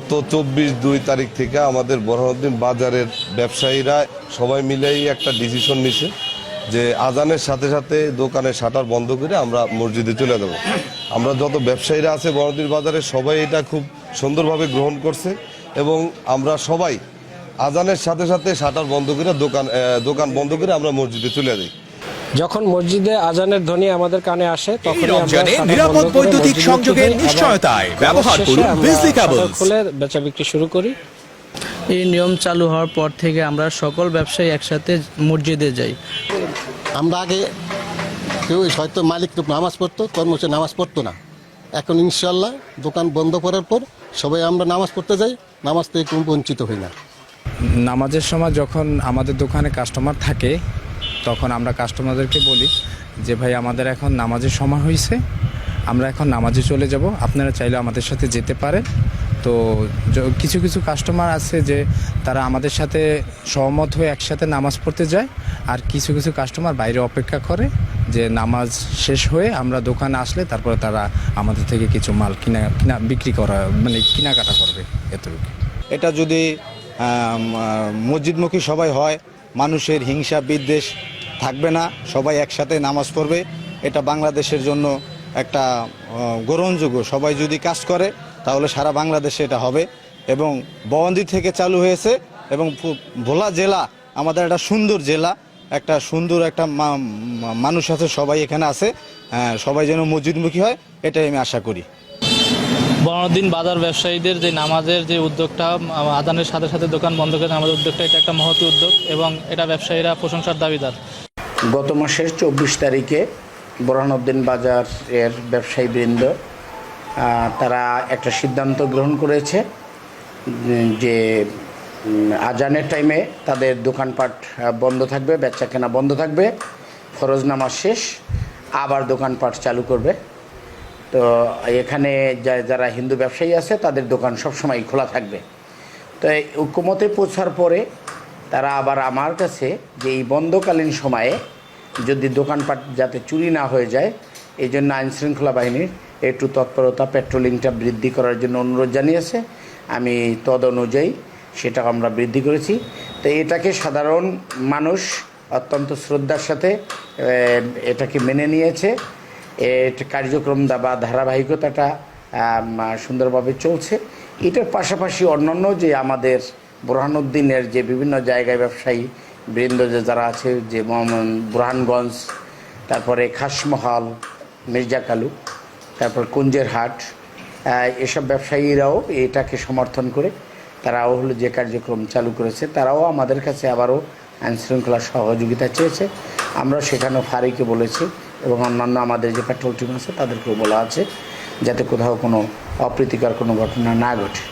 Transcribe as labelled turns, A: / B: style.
A: গত 24/2 তারিখ থেকে আমাদের বোরহানউদ্দিন বাজারের ব্যবসায়ীরা সবাই মিলেই একটা ডিসিশন নিছে যে আজানের সাথে সাথে দোকানের শাটার বন্ধ করে আমরা মসজিদে চলে যাব। আমরা যত ব্যবসায়ীরা আছে বোরহানউদ্দিন বাজারে সবাই এটা খুব সুন্দরভাবে গ্রহণ করছে এবং আমরা সবাই আজানের সাথে সাথে শাটার বন্ধ করে দোকান বন্ধ করে আমরা মসজিদে চলে যাই।
B: যখন মসজিদে আজানের ধ্বনি আমাদের কানে আসে তখন
C: নিরাপদ বৈদ্যুতিক সংযোগের নিশ্চয়তায় ব্যবহার করুন বিজলি কেবলস।
B: খুলে বেচা বিক্রি শুরু করি।
D: এই নিয়ম চালু হওয়ার পর থেকে আমরা সকল ব্যবসায়ী একসাথে মসজিদে যাই।
E: আমরা আগে কেউ হয়তো মালিক নামাজ পড়তো, কর্মচারী নামাজ পড়তো না। এখন ইনশাল্লাহ দোকান বন্ধ করার পর সবাই আমরা নামাজ পড়তে যাই, নামাজ থেকে কোনো বঞ্চিত হই না।
F: নামাজের সময় যখন আমাদের দোকানে কাস্টমার থাকে তখন আমরা কাস্টমারদেরকে বলি যে ভাই আমাদের এখন নামাজের সময় হয়েছে, আমরা এখন নামাজে চলে যাব, আপনারা চাইলে আমাদের সাথে যেতে পারেন। তো কিছু কিছু কাস্টমার আছে যে তারা আমাদের সাথে সহমত হয়ে একসাথে নামাজ পড়তে যায়, আর কিছু কিছু কাস্টমার বাইরে অপেক্ষা করে যে নামাজ শেষ হয়ে আমরা দোকানে আসলে তারপরে তারা আমাদের থেকে কিছু মাল কিনা বিক্রি করা মানে কেনাকাটা করবে এতটুকু।
G: এটা যদি মসজিদমুখী সবাই হয়, মানুষের হিংসা বিদ্বেষ থাকবে না, সবাই একসাথে নামাজ পড়বে। এটা বাংলাদেশের জন্য একটা গ্রহণযোগ্য। সবাই যদি কাজ করে তাহলে সারা বাংলাদেশে এটা হবে। এবং বওয়ান্দি থেকে চালু হয়েছে এবং ভোলা জেলা আমাদের একটা সুন্দর জেলা, একটা সুন্দর একটা মানুষ আছে, সবাই এখানে আছে। সবাই যেন মসজিদমুখী হয় এটাই আমি আশা করি।
H: বোরহানউদ্দিন বাজার ব্যবসায়ীদের যে নামাজের যে উদ্যোগটা, আজানের সাথে সাথে দোকান বন্ধ করে নামাজের উদ্যোগটা, এটা একটা মহৎ উদ্যোগ এবং এটা ব্যবসায়ীরা প্রশংসার দাবিদার।
I: গত মাসের 24 তারিখে বোরহানউদ্দিন বাজারের ব্যবসায়ীবৃন্দ তারা একটা সিদ্ধান্ত গ্রহণ করেছে যে আজানের টাইমে তাদের দোকানপাট বন্ধ থাকবে, বেচা কেনা বন্ধ থাকবে, ফরজ নামাজ শেষ আবার দোকানপাট চালু করবে। তো এখানে যারা হিন্দু ব্যবসায়ী আছে তাদের দোকান সবসময় খোলা থাকবে। তো এই ঐক্যমতে পৌঁছার পরে তারা আবার আমার কাছে যে এই বন্ধকালীন সময়ে যদি দোকানপাট যাতে চুরি না হয়ে যায় এই জন্য আইনশৃঙ্খলা বাহিনীর একটু তৎপরতা, পেট্রোলিংটা বৃদ্ধি করার জন্য অনুরোধ জানিয়েছে। আমি তদ অনুযায়ী সেটা আমরা বৃদ্ধি করেছি। তো এটাকে সাধারণ মানুষ অত্যন্ত শ্রদ্ধার সাথে এটাকে মেনে নিয়েছে। এটা কার্যক্রম বা ধারাবাহিকতাটা সুন্দরভাবে চলছে। এটার পাশাপাশি অন্যান্য যে আমাদের বোরহানউদ্দিনের যে বিভিন্ন জায়গায় ব্যবসায়ী বৃন্দ যারা আছে, যে বুরহানগঞ্জ, তারপরে খাসমহল, মির্জাকালু, তারপর কুঞ্জের হাট, এসব ব্যবসায়ীরাও এটাকে সমর্থন করে তারাও হলো যে কার্যক্রম চালু করেছে। তারাও আমাদের কাছে আবারও আইনশৃঙ্খলা সহযোগিতা চেয়েছে। আমরা সেখানেও ফাঁড়িকে বলেছি এবং অন্যান্য আমাদের যে পেট্রোল টিম আছে তাদেরকেও বলা আছে যাতে কোথাও কোনো অপ্রীতিকর কোনো ঘটনা না ঘটে।